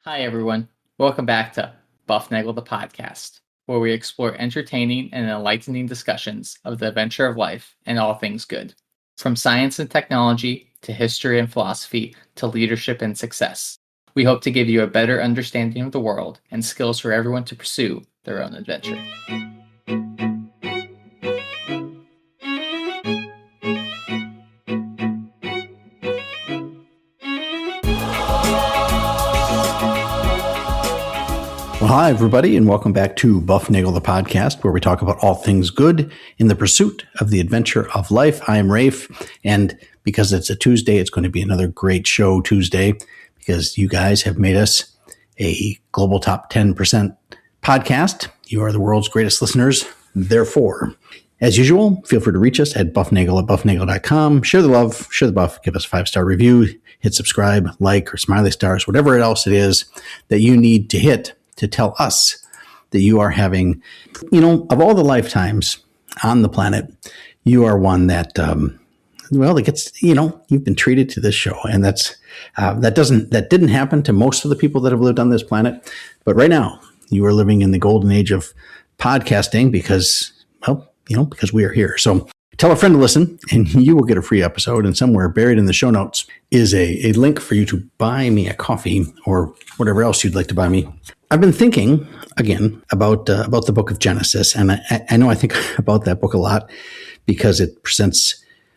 Hi, everyone. Welcome back to Buffnagel the podcast, where we explore entertaining and enlightening discussions of the adventure of life and all things good. From science and technology to history and philosophy to leadership and success. We hope to give you a better understanding of the world and skills for everyone to pursue their own adventure. Well, hi, everybody, and welcome back to Buffnagel the podcast, where we talk about all things good in the pursuit of the adventure of life. I am Rafe, and because it's a Tuesday, it's going to be another great show Tuesday, because you guys have made us a global top 10% podcast. You are the world's greatest listeners. Therefore, as usual, feel free to reach us at buffnagel@buffnagel.com. Share the love, share the buff, give us a 5-star review, hit subscribe, like, or smiley stars, whatever else it is that you need to hit to tell us that you are having, of all the lifetimes on the planet, you are one that, that gets, you've been treated to this show. And that didn't happen to most of the people that have lived on this planet. But right now you are living in the golden age of podcasting because we are here. So tell a friend to listen and you will get a free episode. And somewhere buried in the show notes is a link for you to buy me a coffee or whatever else you'd like to buy me. I've been thinking again about the book of Genesis, and I know I think about that book a lot because it presents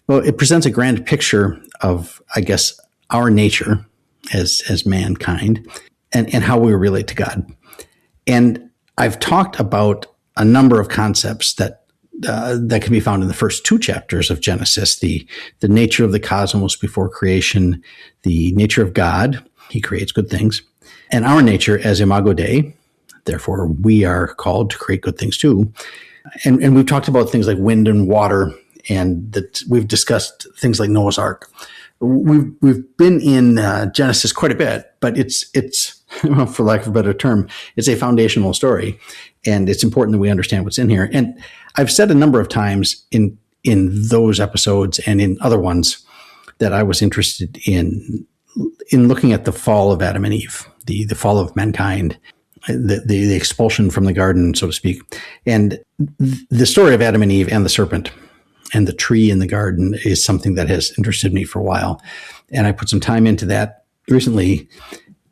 a grand picture of, I guess, our nature as mankind and how we relate to God. And I've talked about a number of concepts that can be found in the first 2 chapters of Genesis: the nature of the cosmos before creation, the nature of God. He creates good things. And our nature as Imago Dei, therefore we are called to create good things too. And we've talked about things like wind and water, and that we've discussed things like Noah's Ark. We've been in Genesis quite a bit, but it's for lack of a better term, it's a foundational story, and it's important that we understand what's in here. And I've said a number of times in those episodes and in other ones that I was interested in looking at the fall of Adam and Eve, the fall of mankind, the expulsion from the garden, so to speak. And the story of Adam and Eve and the serpent and the tree in the garden is something that has interested me for a while. And I put some time into that recently.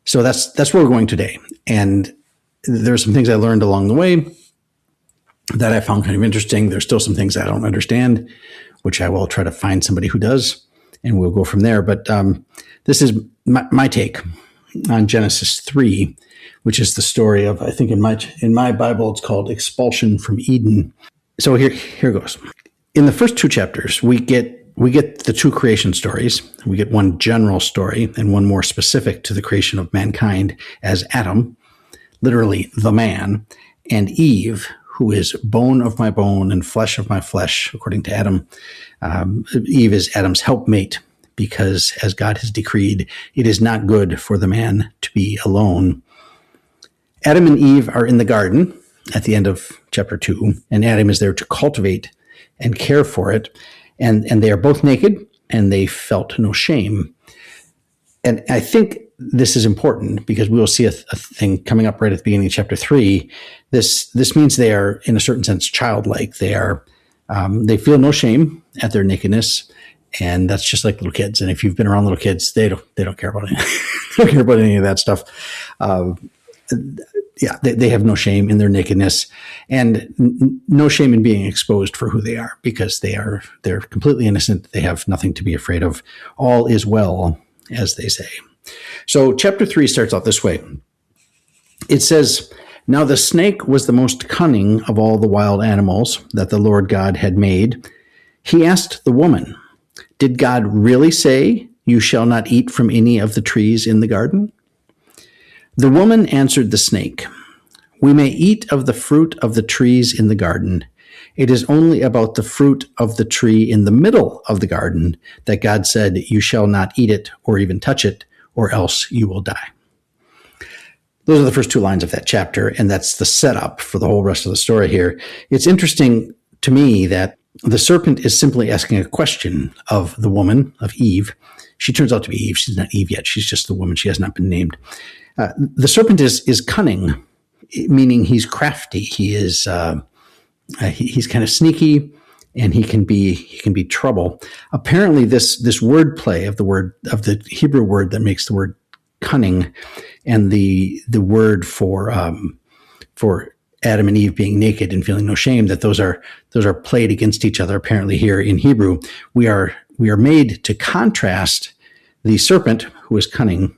So that's where we're going today. And there's some things I learned along the way that I found kind of interesting. There's still some things I don't understand, which I will try to find somebody who does, and we'll go from there. But this is my take on Genesis 3, which is the story of, I think in my Bible, it's called Expulsion from Eden. So here goes. In the first 2 chapters, we get the 2 creation stories. We get one general story and one more specific to the creation of mankind as Adam, literally the man, and Eve, who is bone of my bone and flesh of my flesh, according to Adam. Eve is Adam's helpmate, because as God has decreed, it is not good for the man to be alone. Adam and Eve are in the garden at the end of chapter 2, and Adam is there to cultivate and care for it. And they are both naked, and they felt no shame. And I think this is important because we will see a thing coming up right at the beginning of chapter 3. This means they are, in a certain sense, childlike. They feel no shame at their nakedness. And that's just like little kids. And if you've been around little kids, they don't care about any of that stuff. They have no shame in their nakedness, and no shame in being exposed for who they are, because they're completely innocent. They have nothing to be afraid of. All is well, as they say. So chapter 3 starts out this way. It says, "Now the snake was the most cunning of all the wild animals that the Lord God had made. He asked the woman, 'Did God really say, you shall not eat from any of the trees in the garden?' The woman answered the snake, 'We may eat of the fruit of the trees in the garden. It is only about the fruit of the tree in the middle of the garden that God said, you shall not eat it or even touch it, or else you will die.'" Those are the first 2 lines of that chapter, and that's the setup for the whole rest of the story here. It's interesting to me that the serpent is simply asking a question of the woman, of Eve. She turns out to be Eve. She's not Eve yet. She's just the woman. She has not been named. The serpent is cunning, meaning he's crafty. He's kind of sneaky, and he can be trouble. Apparently, this word play of the Hebrew word that makes the word cunning, and the word for Adam and Eve being naked and feeling no shame, that those are played against each other. Apparently, here in Hebrew, we are made to contrast the serpent, who is cunning,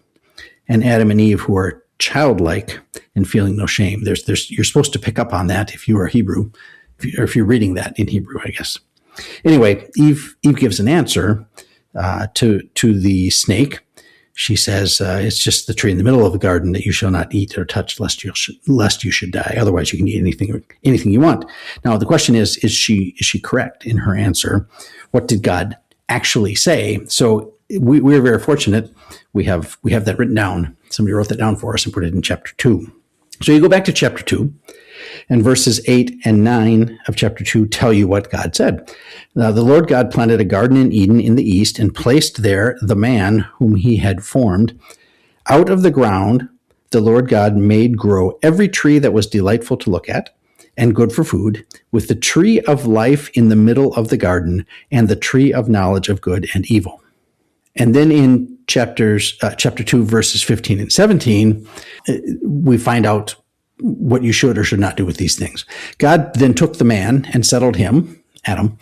and Adam and Eve, who are childlike and feeling no shame. You're supposed to pick up on that if you are Hebrew, or if you're reading that in Hebrew, I guess. Anyway, Eve gives an answer to the snake. She says, "It's just the tree in the middle of the garden that you shall not eat or touch, lest you should die. Otherwise, you can eat anything you want." Now, the question is she correct in her answer? What did God actually say? So we're very fortunate. We have that written down. Somebody wrote that down for us and put it in chapter 2. So you go back to chapter 2, and verses 8 and 9 of chapter 2 tell you what God said. Now, the Lord God planted a garden in Eden in the east and placed there the man whom he had formed. Out of the ground, the Lord God made grow every tree that was delightful to look at and good for food, with the tree of life in the middle of the garden and the tree of knowledge of good and evil. And then in chapter 2, verses 15 and 17, we find out what you should or should not do with these things. God then took the man and settled him, Adam,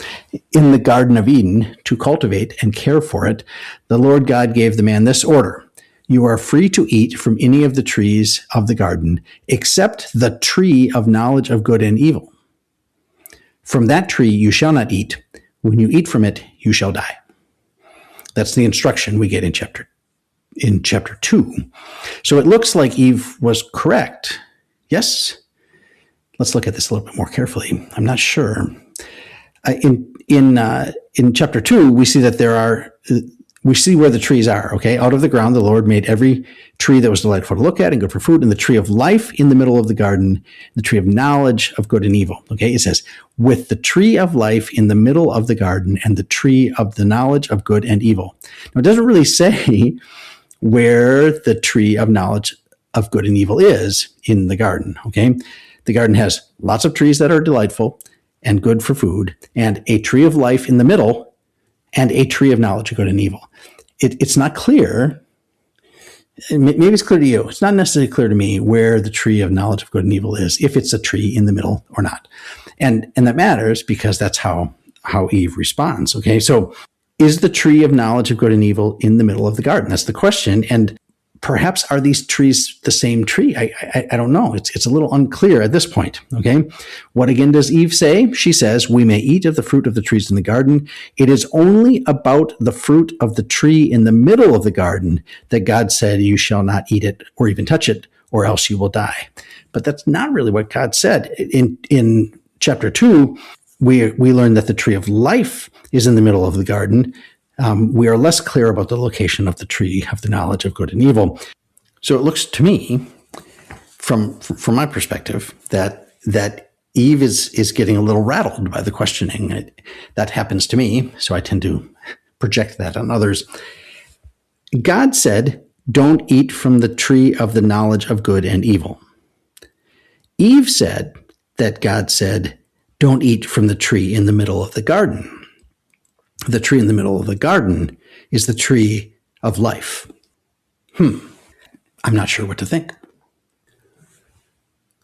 in the Garden of Eden to cultivate and care for it. The Lord God gave the man this order: "You are free to eat from any of the trees of the garden, except the tree of knowledge of good and evil. From that tree you shall not eat. When you eat from it, you shall die." That's the instruction we get in chapter 2. So it looks like Eve was correct. Yes? Let's look at this a little bit more carefully. I'm not sure. In chapter 2, we see that we see where the trees are, okay? Out of the ground, the Lord made every tree that was delightful to look at and good for food, and the tree of life in the middle of the garden, the tree of knowledge of good and evil, okay? It says, with the tree of life in the middle of the garden and the tree of the knowledge of good and evil. Now, it doesn't really say where the tree of knowledge of good and evil is in the garden, okay? The garden has lots of trees that are delightful and good for food, and a tree of life in the middle, and a tree of knowledge of good and evil. It's not clear. Maybe it's clear to you. It's not necessarily clear to me where the tree of knowledge of good and evil is, if it's a tree in the middle or not. And that matters because that's how Eve responds. Okay, so is the tree of knowledge of good and evil in the middle of the garden? That's the question. And perhaps are these trees the same tree? I don't know. It's a little unclear at this point. Okay. What again does Eve say? She says, "We may eat of the fruit of the trees in the garden. It is only about the fruit of the tree in the middle of the garden that God said, you shall not eat it or even touch it, or else you will die." But that's not really what God said. In chapter 2, we learn that the tree of life is in the middle of the garden. We are less clear about the location of the tree of the knowledge of good and evil. So it looks to me, from my perspective, that Eve is getting a little rattled by the questioning. That happens to me, so I tend to project that on others. God said, "Don't eat from the tree of the knowledge of good and evil." Eve said that God said, "Don't eat from the tree in the middle of the garden." The tree in the middle of the garden is the tree of life. I'm not sure what to think.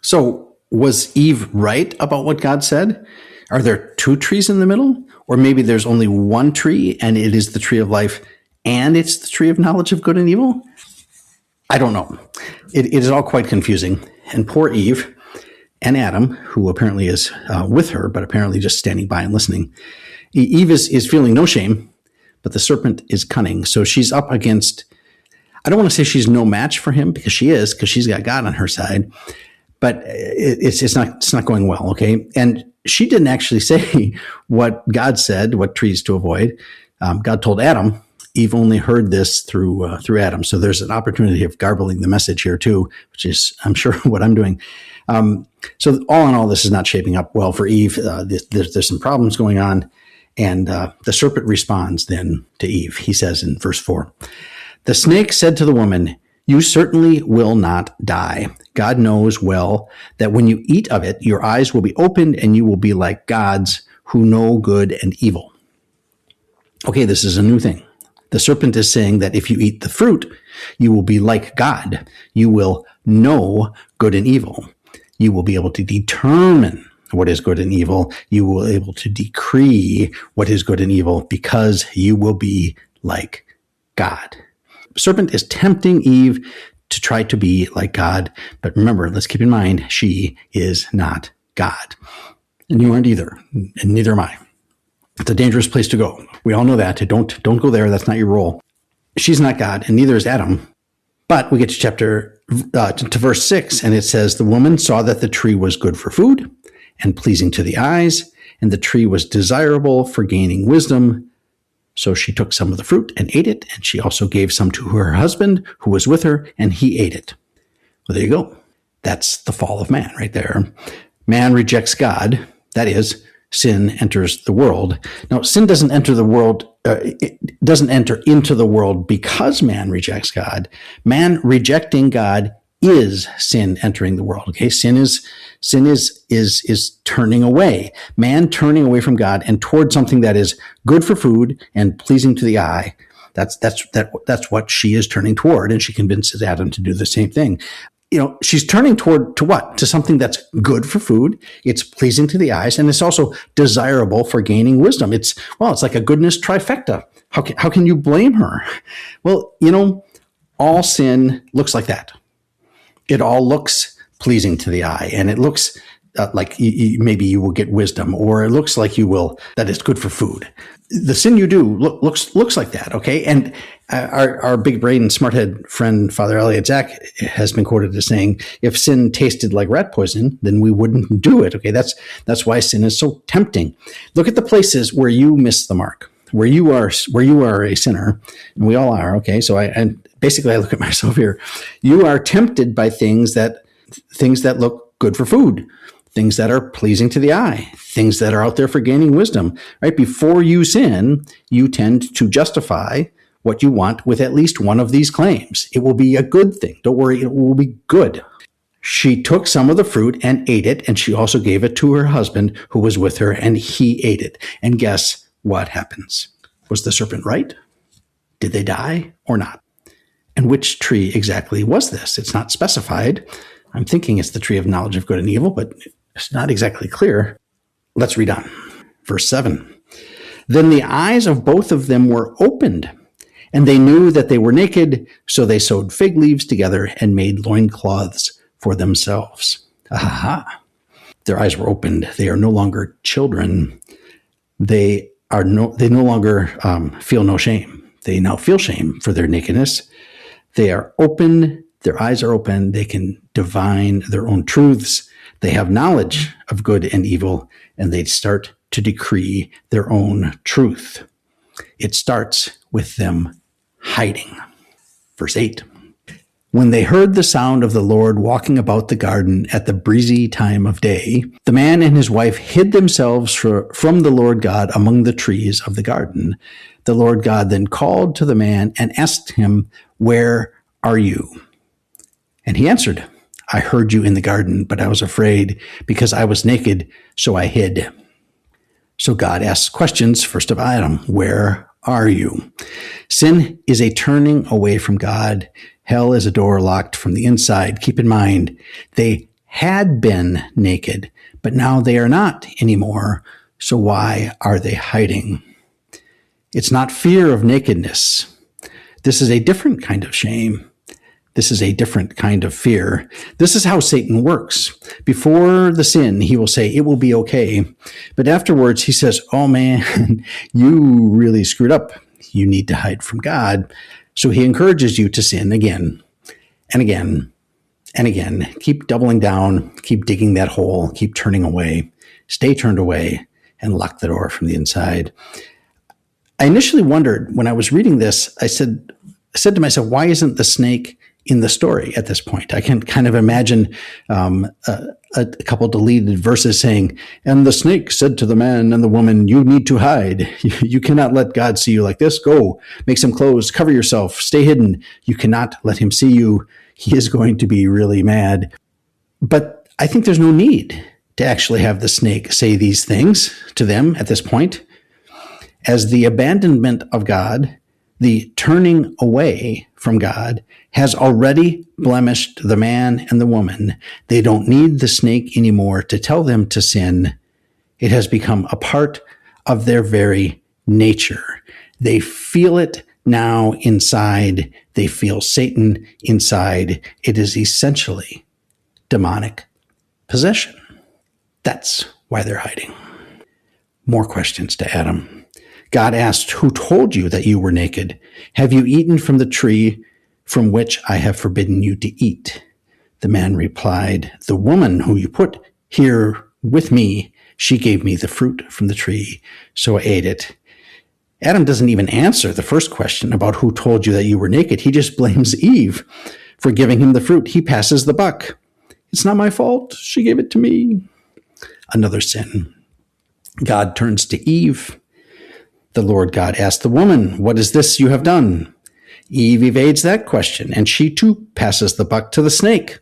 So was Eve right about what God said? Are there two trees in the middle? Or maybe there's only one tree and it is the tree of life and it's the tree of knowledge of good and evil? I don't know. It is all quite confusing. And poor Eve and Adam, who apparently is with her, but apparently just standing by and listening. Eve is feeling no shame, but the serpent is cunning. So she's up against, I don't want to say she's no match for him, because she's got God on her side, but it's not going well. Okay. And she didn't actually say what God said, what trees to avoid. God told Adam. Eve only heard this through Adam. So there's an opportunity of garbling the message here too, which is, I'm sure, what I'm doing. So all in all, this is not shaping up well for Eve. There's some problems going on. And the serpent responds then to Eve. He says in verse 4, "The snake said to the woman, You certainly will not die. God knows well that when you eat of it, your eyes will be opened and you will be like gods who know good and evil. Okay, this is a new thing. The serpent is saying that if you eat the fruit, you will be like God. You will know good and evil. You will be able to determine what is good and evil. You will be able to decree what is good and evil because you will be like God. Serpent is tempting Eve to try to be like God. But remember, let's keep in mind, she is not God. And you aren't either. And neither am I. It's a dangerous place to go. We all know that. Don't go there. That's not your role. She's not God, and neither is Adam. But we get to verse 6, and it says, the woman saw that the tree was good for food and pleasing to the eyes, and the tree was desirable for gaining wisdom. So she took some of the fruit and ate it, and she also gave some to her husband who was with her, and he ate it. Well, there you go. That's the fall of man right there. Man rejects God. That is, sin enters the world. Now, sin doesn't enter the world. It doesn't enter into the world because man rejects God. Man rejecting God is sin entering the world. Okay, sin is turning away. Man turning away from God and toward something that is good for food and pleasing to the eye. That's what she is turning toward, and she convinces Adam to do the same thing. She's turning to what? To something that's good for food. It's pleasing to the eyes, and it's also desirable for gaining wisdom. It's like a goodness trifecta. How can you blame her? Well, all sin looks like that. It all looks pleasing to the eye, and it looks like maybe you will get wisdom, or it looks like that it's good for food. The sin you do looks like that, okay? And our big brain, smarthead friend, Father Elliot Zach, has been quoted as saying, if sin tasted like rat poison, then we wouldn't do it, okay? That's why sin is so tempting. Look at the places where you miss the mark, where you are a sinner, and we all are, okay? So I look at myself here. You are tempted by things that look good for food, things that are pleasing to the eye, things that are out there for gaining wisdom, right? Before you sin, you tend to justify what you want with at least one of these claims. It will be a good thing. Don't worry, it will be good. She took some of the fruit and ate it, and she also gave it to her husband who was with her, and he ate it. And guess what happens? Was the serpent right? Did they die or not? And which tree exactly was this? It's not specified. I'm thinking it's the tree of knowledge of good and evil, but it's not exactly clear. Let's read on. Verse 7. Then the eyes of both of them were opened, and they knew that they were naked, so they sewed fig leaves together and made loincloths for themselves. Aha! Their eyes were opened. They are no longer children. They no longer feel no shame. They now feel shame for their nakedness. They are open. Their eyes are open. They can divine their own truths. They have knowledge of good and evil, and they start to decree their own truth. It starts with them hiding. Verse 8. When they heard the sound of the Lord walking about the garden at the breezy time of day, the man and his wife hid themselves from the Lord God among the trees of the garden. The Lord God then called to the man and asked him, "Where are you?" And he answered, "I heard you in the garden, but I was afraid because I was naked, so I hid." So God asks questions, first of Adam, where are you? Sin is a turning away from God. Hell is a door locked from the inside. Keep in mind, they had been naked, but now they are not anymore. So why are they hiding? It's not fear of nakedness. This is a different kind of shame. This is a different kind of fear. This is how Satan works. Before the sin, he will say, it will be okay. But afterwards, he says, oh man, you really screwed up. You need to hide from God. So he encourages you to sin again and again and again. Keep doubling down. Keep digging that hole. Keep turning away. Stay turned away and lock the door from the inside. I initially wondered when I was reading this, I said to myself, why isn't the snake in the story at this point. I can kind of imagine a couple deleted verses saying, "And the snake said to the man and the woman, you need to hide. You cannot let God see you like this. Go, make some clothes, cover yourself, stay hidden. You cannot let him see you. He is going to be really mad." But I think there's no need to actually have the snake say these things to them at this point, as the abandonment of God, the turning away from God, has already blemished the man and the woman. They don't need the snake anymore to tell them to sin. It has become a part of their very nature. They feel it now inside. They feel Satan inside. It is essentially demonic possession. That's why they're hiding. More questions to Adam. God asked, "Who told you that you were naked? Have you eaten from the tree from which I have forbidden you to eat?" The man replied, "The woman who you put here with me, she gave me the fruit from the tree, so I ate it." Adam doesn't even answer the first question about who told you that you were naked. He just blames Eve for giving him the fruit. He passes the buck. "It's not my fault. She gave it to me." Another sin. God turns to Eve. The Lord God asked the woman, "What is this you have done?" Eve evades that question, and she too passes the buck to the snake.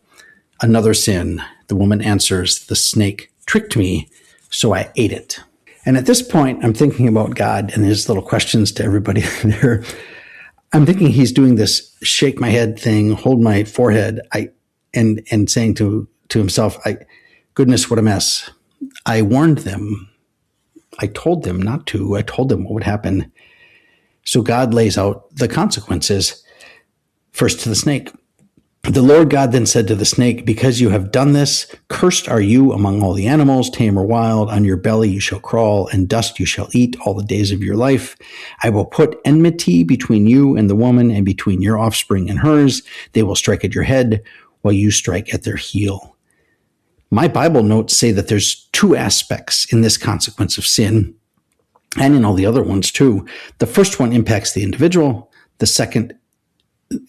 Another sin. The woman answers, "The snake tricked me, so I ate it." And at this point, I'm thinking about God and his little questions to everybody there. I'm thinking he's doing this shake my head thing, hold my forehead, and saying to himself, goodness, what a mess. I warned them. I told them not to. I told them what would happen. So God lays out the consequences. First to the snake. The Lord God then said to the snake, "Because you have done this, cursed are you among all the animals, tame or wild. On your belly you shall crawl, and dust you shall eat all the days of your life. I will put enmity between you and the woman, and between your offspring and hers. They will strike at your head, while you strike at their heel." My Bible notes say that there's two aspects in this consequence of sin, and in all the other ones too. The first one impacts the individual. The second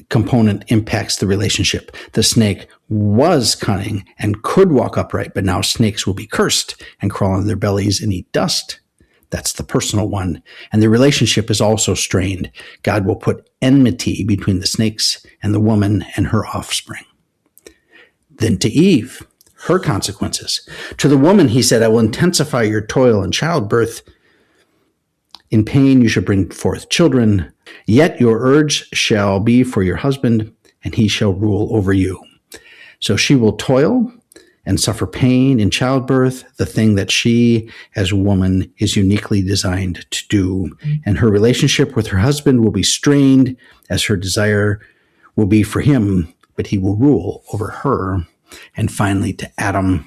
component impacts the relationship. The snake was cunning and could walk upright, but now snakes will be cursed and crawl on their bellies and eat dust. That's the personal one. And the relationship is also strained. God will put enmity between the snakes and the woman and her offspring. Then to Eve, her consequences. To the woman, he said, "I will intensify your toil in childbirth. In pain you shall bring forth children. Yet your urge shall be for your husband, and he shall rule over you." So she will toil and suffer pain in childbirth, the thing that she, as a woman, is uniquely designed to do. And her relationship with her husband will be strained, as her desire will be for him, but he will rule over her. And finally, to Adam.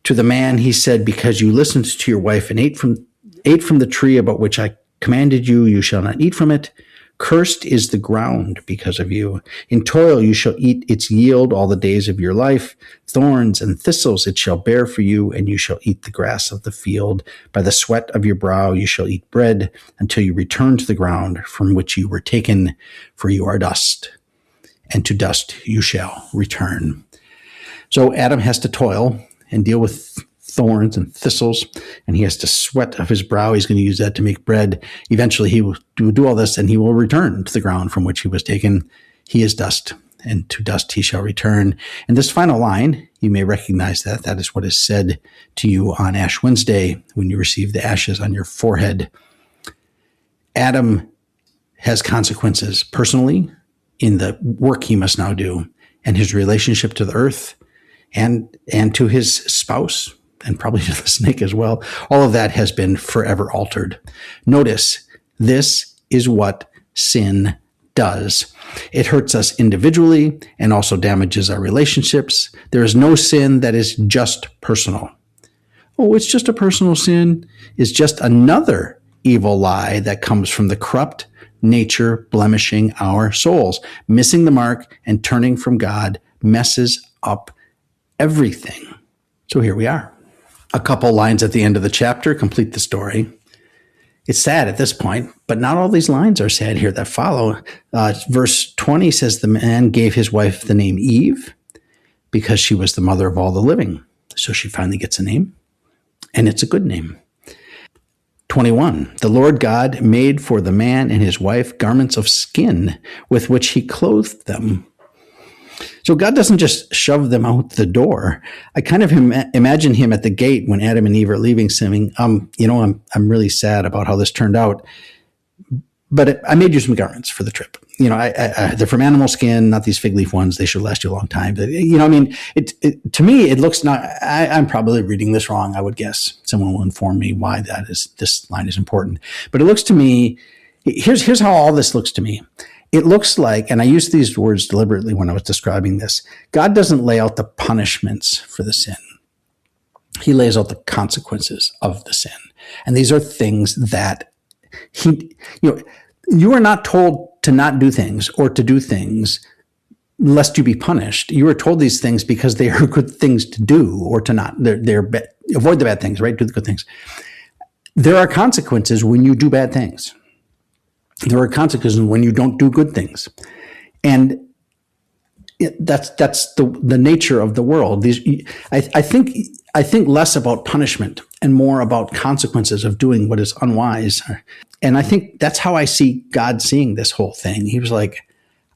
To the man, he said, "Because you listened to your wife and ate from the tree about which I commanded you, you shall not eat from it. Cursed is the ground because of you. In toil you shall eat its yield all the days of your life. Thorns and thistles it shall bear for you, and you shall eat the grass of the field. By the sweat of your brow you shall eat bread, until you return to the ground from which you were taken, for you are dust, and to dust you shall return." So Adam has to toil and deal with thorns and thistles, and he has to sweat of his brow. He's going to use that to make bread. Eventually he will do all this, and he will return to the ground from which he was taken. He is dust, and to dust he shall return. And this final line, you may recognize that. That is what is said to you on Ash Wednesday when you receive the ashes on your forehead. Adam has consequences personally in the work he must now do, and his relationship to the earth, and to his spouse, and probably to the snake as well. All of that has been forever altered. Notice, this is what sin does. It hurts us individually and also damages our relationships. There is no sin that is just personal. "Oh, it's just a personal sin," is just another evil lie that comes from the corrupt nature blemishing our souls. Missing the mark and turning from God messes up everything. So here we are. A couple lines at the end of the chapter complete the story. It's sad at this point, but not all these lines are sad here that follow. Verse 20 says the man gave his wife the name Eve because she was the mother of all the living. So she finally gets a name, and it's a good name. 21, the Lord God made for the man and his wife garments of skin with which he clothed them. So God doesn't just shove them out the door. I kind of imagine him at the gate when Adam and Eve are leaving, saying, I'm really sad about how this turned out, but I made you some garments for the trip. They're from animal skin, not these fig leaf ones. They should last you a long time. But, to me, it looks not, I'm probably reading this wrong. I would guess someone will inform me why this line is important. But it looks to me, here's how all this looks to me. It looks like, and I use these words deliberately when I was describing this, God doesn't lay out the punishments for the sin. He lays out the consequences of the sin. And these are things that you are not told to not do things or to do things lest you be punished. You are told these things because they are good things to do or to not. Avoid the bad things, right? Do the good things. There are consequences when you do bad things. There are consequences when you don't do good things. And that's the nature of the world. I think less about punishment and more about consequences of doing what is unwise. And I think that's how I see God seeing this whole thing. He was like,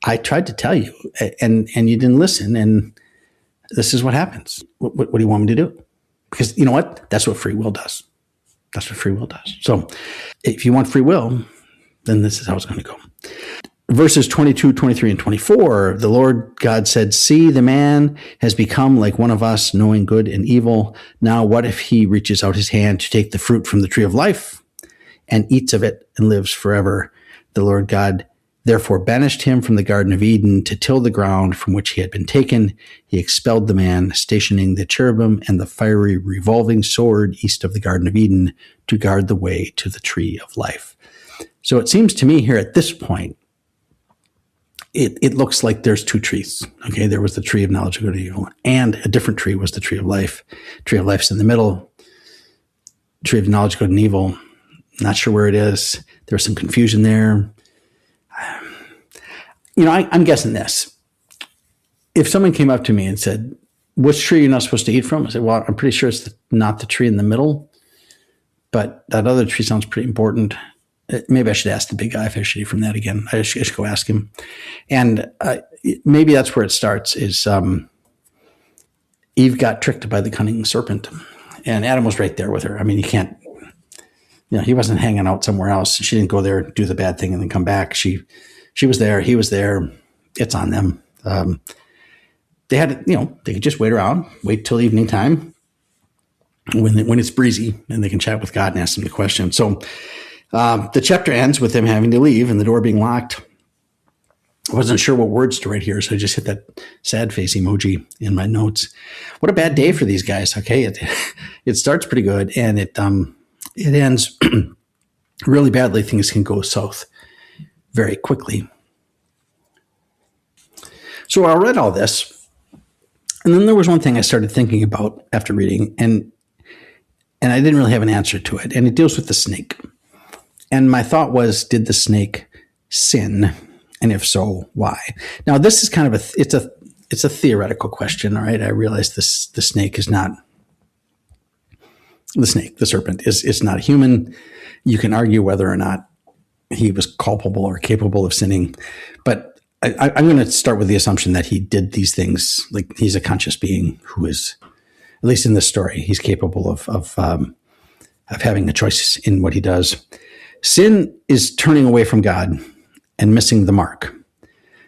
I tried to tell you and you didn't listen. And this is what happens. What do you want me to do? Because you know what? That's what free will does. That's what free will does. So if you want free will, then this is how it's going to go. Verses 22, 23, and 24, the Lord God said, see, the man has become like one of us, knowing good and evil. Now, what if he reaches out his hand to take the fruit from the tree of life and eats of it and lives forever? The Lord God therefore banished him from the Garden of Eden to till the ground from which he had been taken. He expelled the man, stationing the cherubim and the fiery revolving sword east of the Garden of Eden to guard the way to the tree of life. So it seems to me here at this point, it looks like there's two trees. Okay, there was the tree of knowledge of good and evil, and a different tree was the tree of life. Tree of life's in the middle. Tree of knowledge of good and evil, not sure where it is. There's some confusion there. I'm guessing this. If someone came up to me and said, which tree are you not supposed to eat from? I said, well, I'm pretty sure it's not the tree in the middle, but that other tree sounds pretty important. Maybe I should ask the big guy if I should eat from that again. I should go ask him. And maybe that's where it starts is Eve got tricked by the cunning serpent, and Adam was right there with her. I mean, he wasn't hanging out somewhere else. She didn't go there, do the bad thing, and then come back. She was there. He was there. It's on them. They had, they could just wait till evening time when it's breezy, and they can chat with God and ask him the question. So the chapter ends with them having to leave and the door being locked. I wasn't sure what words to write here, so I just hit that sad face emoji in my notes. What a bad day for these guys. Okay, it starts pretty good, and it ends really badly. Things can go south very quickly. So I read all this, and then there was one thing I started thinking about after reading, and I didn't really have an answer to it, and it deals with the snake. And my thought was, did the snake sin? And if so, why? Now, this is kind of it's a theoretical question, all right? I realize the snake is not the snake. The serpent is not human. You can argue whether or not he was culpable or capable of sinning, but I'm going to start with the assumption that he did these things. Like, he's a conscious being who is, at least in this story, he's capable of having a choice in what he does. Sin is turning away from God and missing the mark.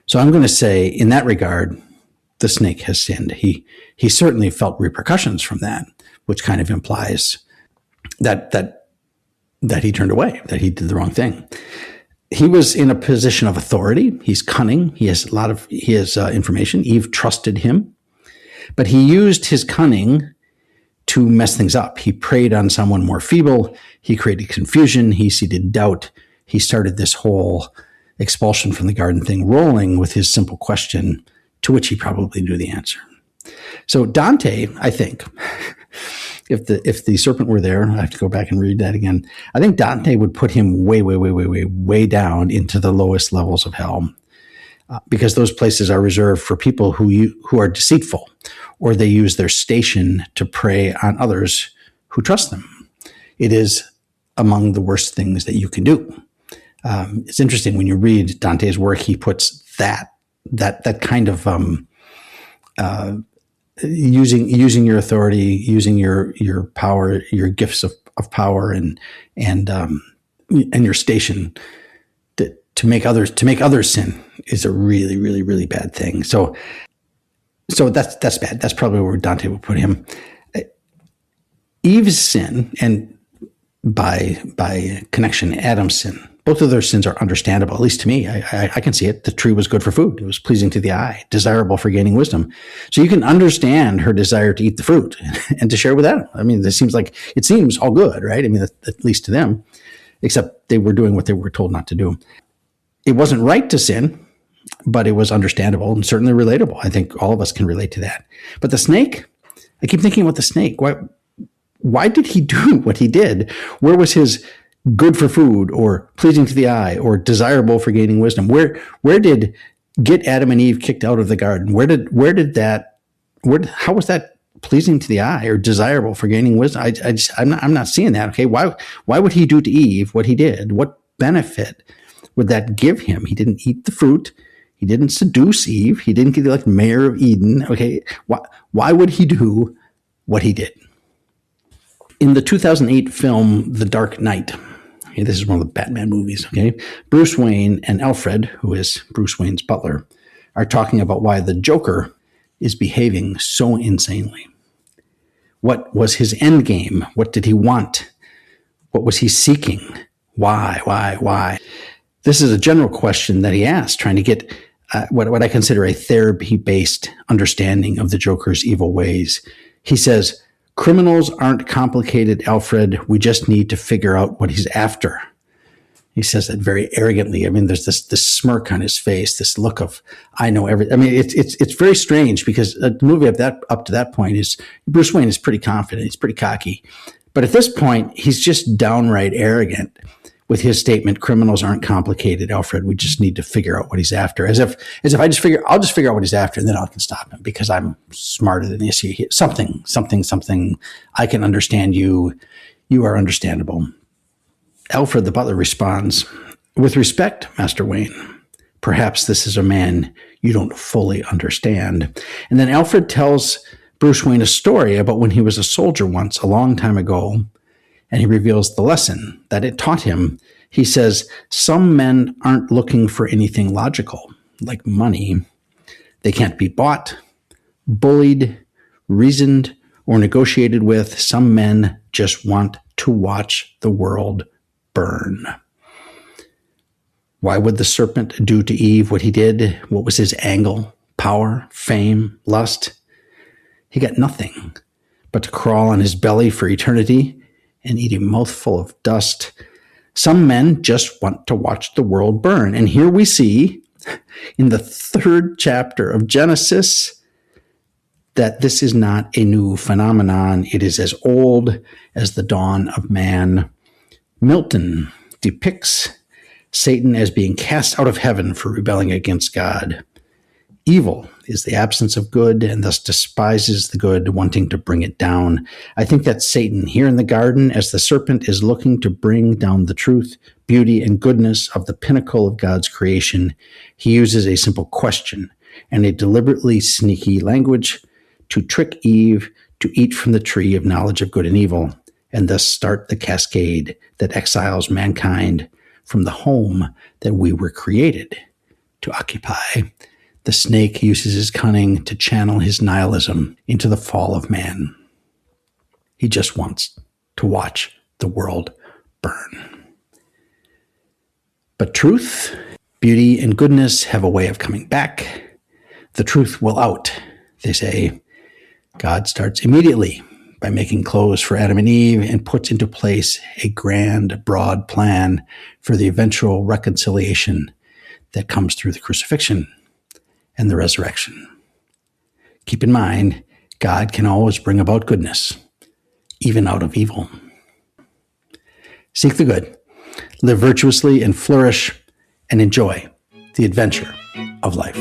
So I'm going to say, in that regard, the snake has sinned. He certainly felt repercussions from that, which kind of implies that he turned away, that he did the wrong thing. He was in a position of authority. He's cunning. He has information. Eve trusted him, but he used his cunning to mess things up. He preyed on someone more feeble. He created confusion. He seeded doubt. He started this whole expulsion from the garden thing rolling with his simple question, to which he probably knew the answer. So Dante, I think, if the serpent were there, I have to go back and read that again. I think Dante would put him way down into the lowest levels of hell, because those places are reserved for people who are deceitful, or they use their station to prey on others who trust them. It is among the worst things that you can do. It's interesting when you read Dante's work, he puts that kind of using your authority, using your power, your gifts of power, and your station to make others sin is a really, really, really bad thing. So that's bad. That's probably where Dante would put him. Eve's sin, and by connection, Adam's sin, both of their sins are understandable, at least to me. I can see it. The tree was good for food. It was pleasing to the eye, desirable for gaining wisdom. So you can understand her desire to eat the fruit and to share with Adam. I mean, it seems all good, right? I mean, at least to them, except they were doing what they were told not to do. It wasn't right to sin, but it was understandable and certainly relatable. I think all of us can relate to that. But the snake, I keep thinking about the snake. Why did he do what he did? Where was his good for food, or pleasing to the eye, or desirable for gaining wisdom? Where did get Adam and Eve kicked out of the garden? How was that pleasing to the eye or desirable for gaining wisdom? I'm not seeing that. Okay. Why would he do to Eve what he did? What benefit would that give him? He didn't eat the fruit. He didn't seduce Eve. He didn't get like mayor of Eden. Okay. Why would he do what he did? In the 2008 film, The Dark Knight, okay, this is one of the Batman movies, okay? Bruce Wayne and Alfred, who is Bruce Wayne's butler, are talking about why the Joker is behaving so insanely. What was his end game? What did he want? What was he seeking? Why? This is a general question that he asked, trying to get what I consider a therapy-based understanding of the Joker's evil ways. He says, "Criminals aren't complicated, Alfred. We just need to figure out what he's after." He says that very arrogantly. I mean, there's this smirk on his face, this look of, I know everything. I mean, it's very strange, because a movie up to that point is, Bruce Wayne is pretty confident. He's pretty cocky. But at this point, he's just downright arrogant with his statement, "Criminals aren't complicated, Alfred. We just need to figure out what he's after." As if I'll just figure out what he's after, and then I can stop him because I'm smarter than this. Something. I can understand you. You are understandable. Alfred the butler responds, "With respect, Master Wayne, perhaps this is a man you don't fully understand." And then Alfred tells Bruce Wayne a story about when he was a soldier once, a long time ago, and he reveals the lesson that it taught him. He says, "Some men aren't looking for anything logical, like money. They can't be bought, bullied, reasoned, or negotiated with. Some men just want to watch the world burn." Why would the serpent do to Eve what he did? What was his angle? Power, fame, lust? He got nothing but to crawl on his belly for eternity and eat a mouthful of dust. Some men just want to watch the world burn. And here we see in the 3rd chapter of Genesis that this is not a new phenomenon. It is as old as the dawn of man. Milton depicts Satan as being cast out of heaven for rebelling against God. Evil is the absence of good, and thus despises the good, wanting to bring it down. I think that Satan here in the garden, as the serpent, is looking to bring down the truth, beauty, and goodness of the pinnacle of God's creation. He uses a simple question and a deliberately sneaky language to trick Eve to eat from the tree of knowledge of good and evil, and thus start the cascade that exiles mankind from the home that we were created to occupy. The snake uses his cunning to channel his nihilism into the fall of man. He just wants to watch the world burn. But truth, beauty, and goodness have a way of coming back. The truth will out, they say. God starts immediately by making clothes for Adam and Eve and puts into place a grand, broad plan for the eventual reconciliation that comes through the crucifixion and the resurrection. Keep in mind, God can always bring about goodness, even out of evil. Seek the good, live virtuously, and flourish, and enjoy the adventure of life.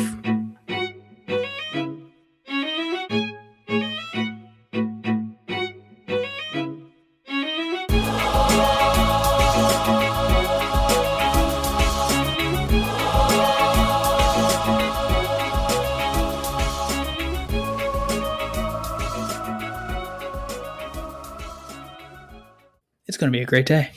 It's going to be a great day.